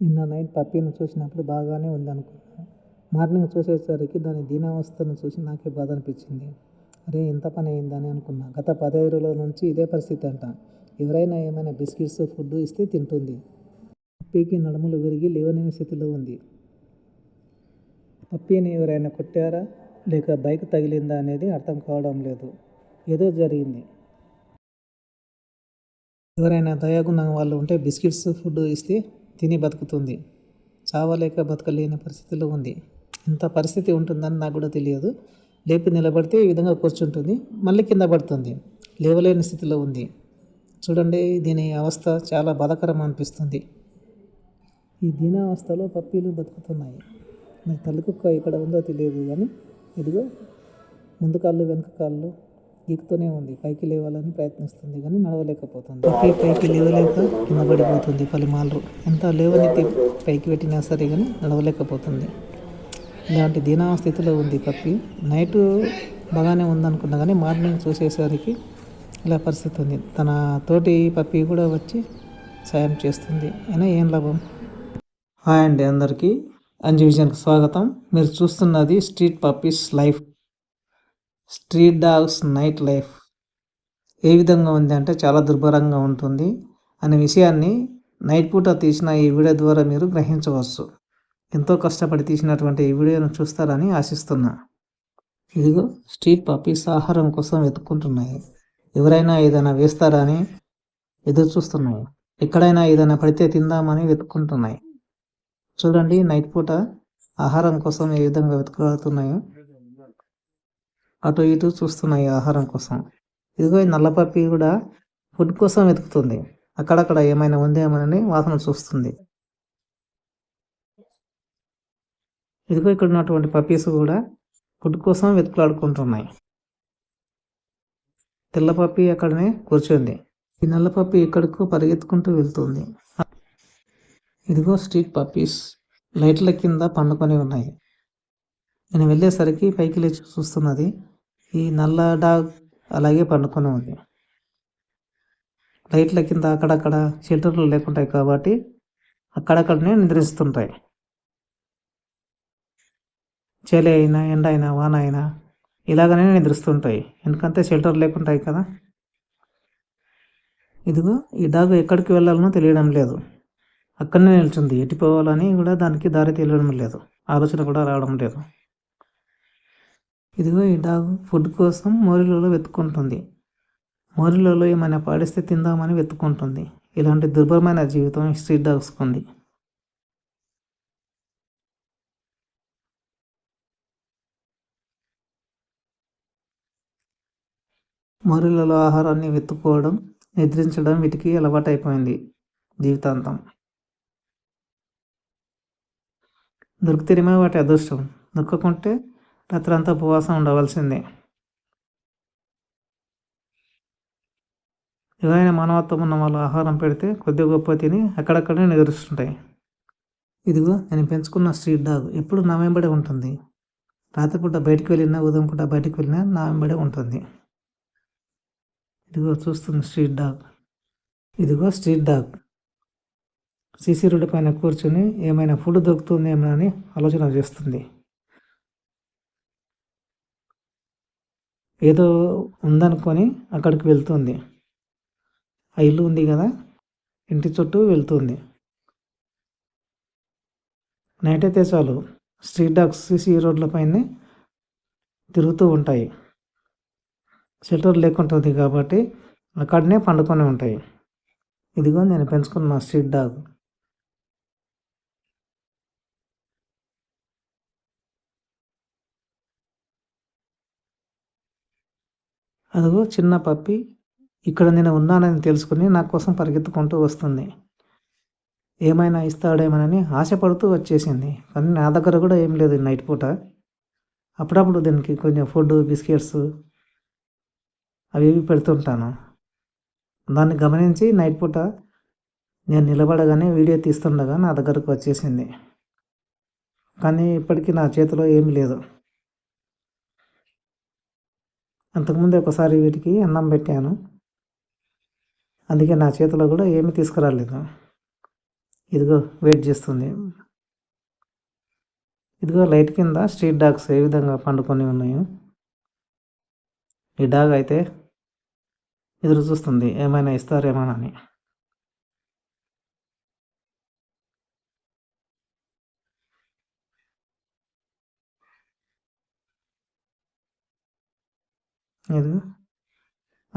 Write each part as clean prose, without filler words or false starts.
నిన్న నైట్ పప్పీని చూసినప్పుడు బాగానే ఉందనుకున్నా. మార్నింగ్ చూసేసరికి దాని దీనావస్థను చూసి నాకే బాధ అనిపించింది. అరే ఇంత పని అయిందని అనుకున్నా. గత 15 రోజుల నుంచి ఇదే పరిస్థితి అంట. ఎవరైనా ఏమైనా బిస్కెట్స్ ఫుడ్ ఇస్తే తింటుంది. పప్పీకి నడుములు విరిగి లేవలేని స్థితిలో ఉంది. పప్పీని ఎవరైనా కొట్టారా లేక బైక్ తగిలిందా అనేది అర్థం కావడం లేదు. ఏదో జరిగింది. ఎవరైనా దయాగున్న వాళ్ళు ఉంటే బిస్కెట్స్ ఫుడ్ ఇస్తే తిని బతుకుతుంది. చావలేక బతకలేని పరిస్థితిలో ఉంది. ఇంత పరిస్థితి ఉంటుందని నాకు కూడా తెలియదు. లేపి నిలబడితే ఈ విధంగా కూర్చుంటుంది, మళ్ళీ కింద పడుతుంది. లేవలేని స్థితిలో ఉంది. చూడండి, దీని అవస్థ చాలా బాధాకరం అనిపిస్తుంది. ఈ దీనావస్థలో పప్పీలు బతుకుతున్నాయి. నాకు తల్లికుక్క ఎక్కడ ఉందో తెలియదు కానీ ఇదిగో ముందు కాళ్ళు వెనుక కాళ్ళు గీకుతూనే ఉంది. పైకి లేవాలని ప్రయత్నిస్తుంది కానీ నడవలేకపోతుంది. పప్పి పైకి లేవలేక కింద పడిపోతుంది పలుమార్లు. ఎంత లేవనెత్తి పైకి పెట్టినా సరే కానీ నడవలేకపోతుంది. ఇలాంటి దీనావ స్థితిలో ఉంది పప్పి. నైటు బాగానే ఉందనుకున్నా కానీ మార్నింగ్ చూసేసరికి ఇలా పరిస్థితి ఉంది. తన తోటి పప్పి కూడా వచ్చి సాయం చేస్తుంది. అయినా ఏం లాభం. హాయ్ అండి అందరికీ, అంజు విజన్కి స్వాగతం. మీరు చూస్తున్నది street puppies life, street dogs night life. ఏ విధంగా ఉంది అంటే చాలా దుర్భరంగా ఉంటుంది అనే విషయాన్ని నైట్ పూట తీసిన ఈ వీడియో ద్వారా మీరు గ్రహించవచ్చు. ఎంతో కష్టపడి తీసినటువంటి ఈ వీడియోను చూస్తారని ఆశిస్తున్నా. ఇదిగో స్ట్రీట్ పప్పీస్ ఆహారం కోసం వెతుక్కుంటున్నాయి. ఎవరైనా ఏదైనా వేస్తారా అని ఎదురు చూస్తున్నాయి. ఎక్కడైనా ఏదైనా పడితే తిందామని వెతుక్కుంటున్నాయి. చూడండి, నైట్ పూట ఆహారం కోసం ఏ విధంగా వెతుకుతున్నాయో. అటు ఇటు చూస్తున్నాయి ఆహారం కోసం. ఇదిగో ఈ నల్ల పప్పి కూడా ఫుడ్ కోసం వెతుకుతుంది. అక్కడక్కడ ఏమైనా ఉందేమోనని వాసన చూస్తుంది. ఇదిగో ఇక్కడ ఉన్నటువంటి పప్పీస్ కూడా ఫుడ్ కోసం వెతుకులాడుకుంటున్నాయి. తెల్ల పప్పి అక్కడనే కూర్చుంది. ఈ నల్ల పప్పి ఇక్కడికి పరిగెత్తుకుంటూ వెళ్తుంది. ఇదిగో స్ట్రీట్ పప్పీస్ లైట్ల కింద పండుకొని ఉన్నాయి. నేను వెళ్ళేసరికి పైకి లేచి చూస్తున్నది. ఈ నల్ల డాగ్ అలాగే పండుకొని ఉంది. లైట్ల కింద అక్కడక్కడ షెల్టర్లు లేకుంటాయి కాబట్టి అక్కడక్కడనే నిద్రిస్తుంటాయి. చలి అయినా ఎండ అయినా వాన అయినా ఇలాగనే నిద్రిస్తుంటాయి. ఎందుకంటే షెల్టర్ లేకుంటాయి కదా. ఇదిగో ఈ డాగ్ ఎక్కడికి వెళ్ళాలనో తెలియడం లేదు. అక్కడనే నిల్చుంది. ఎట్టిపోవాలని కూడా దానికి దారి తెలియడం లేదు. ఆలోచన కూడా రావడం లేదు. ఇదిగో ఈ డాగ్ ఫుడ్ కోసం మోరీలలో వెతుక్కుంటుంది. మోరీలలో ఏమైనా పాడిస్తే తిందామని వెతుక్కుంటుంది. ఇలాంటి దుర్భరమైన జీవితం స్ట్రీట్ డాగ్స్కి ఉంది. మోరీలలో ఆహారాన్ని వెతుక్కోవడం, నిద్రించడం వీటికి అలవాటైపోయింది జీవితాంతం. దొరికితేనేమో వాటి అదృష్టం, దొరకకుంటే రాత్రంతా ఉపవాసం ఉండవలసిందే. ఎవరైనా మానవత్వం ఉన్న వాళ్ళు ఆహారం పెడితే కొద్ది గొప్ప తిని అక్కడక్కడనే నిద్రిస్తుంటాయి. ఇదిగో నేను పెంచుకున్న స్ట్రీట్ డాగ్ ఎప్పుడు నా వెంబడే ఉంటుంది. రాత్రిపూట బయటికి వెళ్ళినా, ఉదయం పూట బయటికి వెళ్ళినా నా వెంబడే ఉంటుంది. ఇదిగో చూస్తుంది స్ట్రీట్ డాగ్. ఇదిగో స్ట్రీట్ డాగ్ సీసీ రోడ్డు పైన కూర్చొని ఏమైనా ఫుడ్ దొరుకుతుందేమో అని ఆలోచన చేస్తుంది. ఏదో ఉందనుకొని అక్కడికి వెళ్తుంది. ఆ ఇల్లు ఉంది కదా, ఇంటి చుట్టూ వెళ్తుంది. నైట్ అయితే చాలు స్ట్రీట్ డాగ్స్ సీసీ రోడ్ల పైనే తిరుగుతూ ఉంటాయి. షెల్టర్ లేకుంటుంది కాబట్టి అక్కడనే పండుకొని ఉంటాయి. ఇదిగో నేను పెంచుకున్న స్ట్రీట్ డాగ్. అదిగో చిన్న పప్పి ఇక్కడ నేను ఉన్నానని తెలుసుకుని నా కోసం పరిగెత్తుకుంటూ వస్తుంది. ఏమైనా ఇస్తాడేమోనని ఆశపడుతూ వచ్చేసింది. కానీ నా దగ్గర కూడా ఏం లేదు నైట్ పూట. అప్పుడప్పుడు దీనికి కొంచెం ఫుడ్, బిస్కెట్స్ అవి ఇవి పెడుతుంటాను. దాన్ని గమనించి నైట్ పూట నేను నిలబడగానే వీడియో తీస్తుండగా నా దగ్గరకు వచ్చేసింది. కానీ ఇప్పటికీ నా చేతిలో ఏమీ లేదు. అంతకుముందు ఒకసారి వీటికి అన్నం పెట్టాను, అందుకే నా చేతిలో కూడా ఏమీ తీసుకురాలేదు. ఇదిగో వెయిట్ చేస్తుంది. ఇదిగో లైట్ కింద స్ట్రీట్ డాగ్స్ ఏ విధంగా పండుకొని ఉన్నాయో. ఈ డాగ్ అయితే ఎదురు చూస్తుంది ఏమైనా ఇస్తారేమోనని. ఇదిగో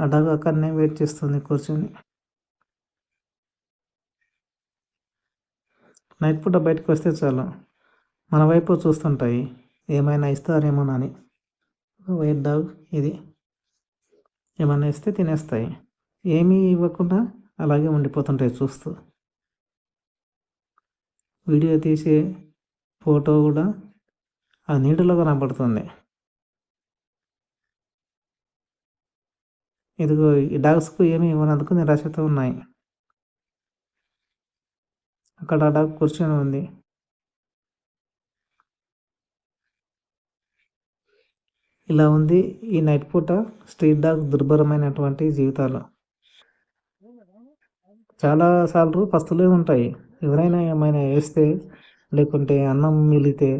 ఆ డాగ్ అక్కడనే వెయిట్ చేస్తుంది కూర్చొని. నైట్ పూట బయటకు వస్తే చాలు మన వైపు చూస్తుంటాయి ఏమైనా ఇస్తారేమోనని. వైట్ డాగ్ ఇది. ఏమైనా ఇస్తే తినేస్తాయి. ఏమీ ఇవ్వకుండా అలాగే ఉండిపోతుంటాయి చూస్తూ. వీడియో తీసే ఫోటో కూడా ఆ నీటిలో కనబడుతుంది. ఇదిగో ఈ డాగ్స్కు ఏమీ ఇవ్వనందుకు నిరాశతో ఉన్నాయి. అక్కడ ఆ డాగ్ కూర్చొని ఉంది. ఇలా ఉంది ఈ నైట్ పూట స్ట్రీట్ డాగ్ దుర్భరమైనటువంటి జీవితాలు. చాలాసార్లు పస్తులే ఉంటాయి. ఎవరైనా ఏమైనా వేస్తే లేకుంటే అన్నం మిగిలితే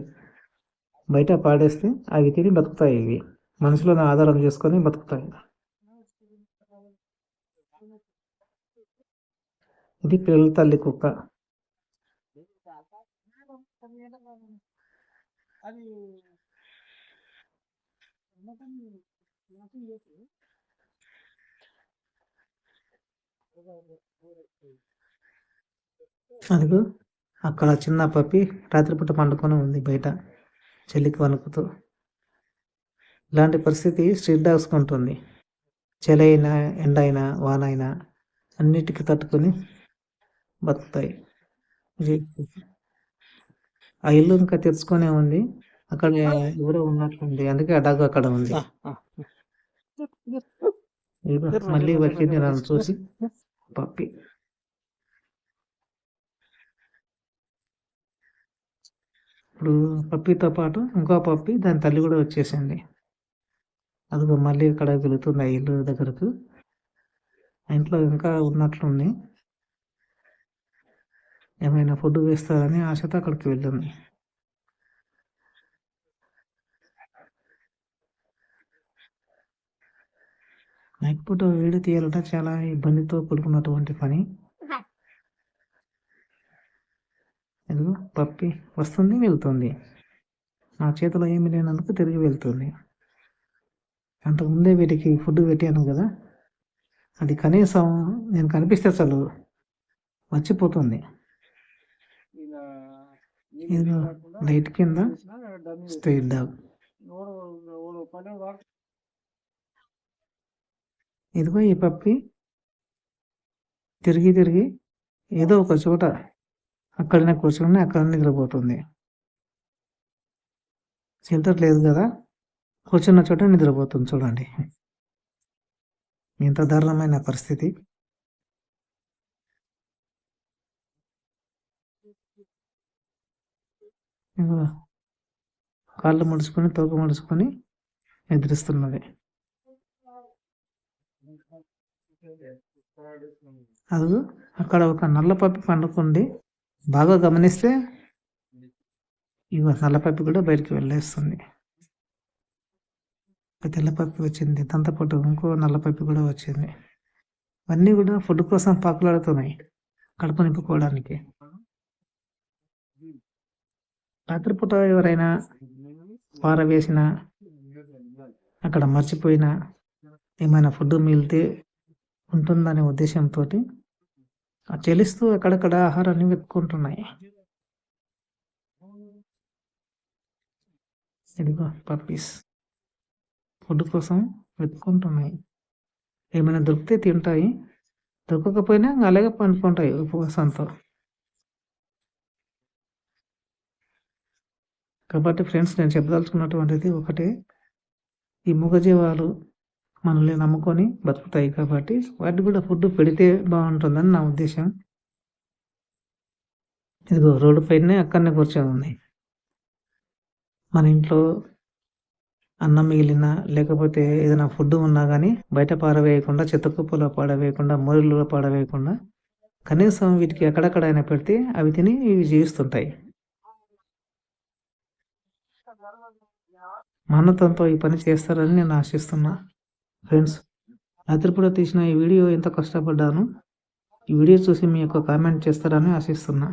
బయట పాడేస్తే అవి తిని బతుకుతాయి. ఇవి మనుషులను ఆధారం చేసుకొని బతుకుతాయి. ఇది పిల్లల తల్లి కుక్క. అదిగో అక్కడ చిన్న పప్పి రాత్రిపూట పండుకొని ఉంది బయట చలికి వణుకుతూ. ఇలాంటి పరిస్థితి స్ట్రీట్ డాగ్స్కి ఉంటుంది. చలి అయినా ఎండ అయినా వాన అయినా అన్నిటికీ తట్టుకొని బతుకుతాయి. ఆ ఇల్లు ఇంకా తెరుచుకొనే ఉంది. అక్కడ ఎవరో ఉన్నట్లుంది. అందుకే ఆ డాగ్ అక్కడ ఉంది. ఇదిగో మళ్ళీ వచ్చింది నన్ను చూసి పప్పి. ఇప్పుడు పప్పితో పాటు ఇంకో పప్పి దాని తల్లి కూడా వచ్చేసింది. అదిగో మళ్ళీ ఇక్కడ వెళుతుంది ఆ ఇల్లు దగ్గరకు. ఆ ఇంట్లో ఇంకా ఉన్నట్లుంది. ఏమైనా ఫుడ్ వేస్తారని ఆశతో అక్కడికి వెళ్ళింది. నైట్ పూట వీడియో తీయాలంటే చాలా ఇబ్బందితో కూడుకున్నటువంటి పని. ఇదిగో పప్పి వస్తుంది వెళ్తుంది. నా చేతిలో ఏమీ లేనందుకు తిరిగి వెళ్తుంది. అంతకుముందే వీటికి ఫుడ్ పెట్టాను కదా, అది కనీసం నేను కనిపిస్తే చాలు వచ్చిపోతుంది. ఇదిగో లైట్ కింద స్ట్రీట్ డాగ్. ఇదిగో ఈ పప్పి తిరిగి తిరిగి ఏదో ఒక చోట అక్కడనే కూర్చొని అక్కడనే నిద్రపోతుంది. షెల్టర్ లేదు కదా, కూర్చున్న చోట నిద్రపోతుంది. చూడండి ఎంత దారుణమైన పరిస్థితి. కాళ్ళు ముడుచుకొని తోక ముడుచుకొని ఎదురిస్తున్నది. అది అక్కడ ఒక నల్ల పప్పి పండుకుంది. బాగా గమనిస్తే ఇవ నల్ల పప్పి కూడా బయటికి వెళ్ళేస్తుంది. తెల్ల పప్పి వచ్చింది, దాంతో పాటు ఇంకో నల్ల పప్పి కూడా వచ్చింది. అన్నీ కూడా ఫుడ్ కోసం పాకులాడుతున్నాయి కడుపు నింపుకోవడానికి. రాత్రిపూట ఎవరైనా పారవేసిన అక్కడ మర్చిపోయినా ఏమైనా ఫుడ్ మిగిలితే ఉంటుందనే ఉద్దేశంతో చెలిస్తూ అక్కడక్కడ ఆహారాన్ని వెతుక్కుంటున్నాయి. ఇదిగో పప్పీస్ ఫుడ్ కోసం వెతుక్కుంటున్నాయి. ఏమైనా దొరికితే తింటాయి, దొరకకపోయినా అలాగే పండుకుంటాయి ఉపవాసంతో. కాబట్టి ఫ్రెండ్స్, నేను చెప్పదలుచుకున్నటువంటిది ఒకటే, ఈ మూగజీవాలు మనల్ని నమ్ముకొని బతుకుతాయి కాబట్టి వాటికి కూడా ఫుడ్ పెడితే బాగుంటుందని నా ఉద్దేశం. ఇదిగో రోడ్డు పైనే అక్కడనే కూర్చొని ఉంది. మన ఇంట్లో అన్నం మిగిలినా లేకపోతే ఏదైనా ఫుడ్ ఉన్నా కానీ బయట పారవేయకుండా, చెత్త కుప్పలో పాడవేయకుండా, మోరీలో పాడవేయకుండా కనీసం వీటికి ఎక్కడెక్కడైనా పెడితే అవి తిని ఇవి జీవిస్తుంటాయి. మానవత్వంతో ఈ పని చేస్తారని నేను ఆశిస్తున్నా. ఫ్రెండ్స్, రాత్రిపూట తీసిన ఈ వీడియో ఎంత కష్టపడ్డాను. ఈ వీడియో చూసి మీ యొక్క కామెంట్ చేస్తారని ఆశిస్తున్నా.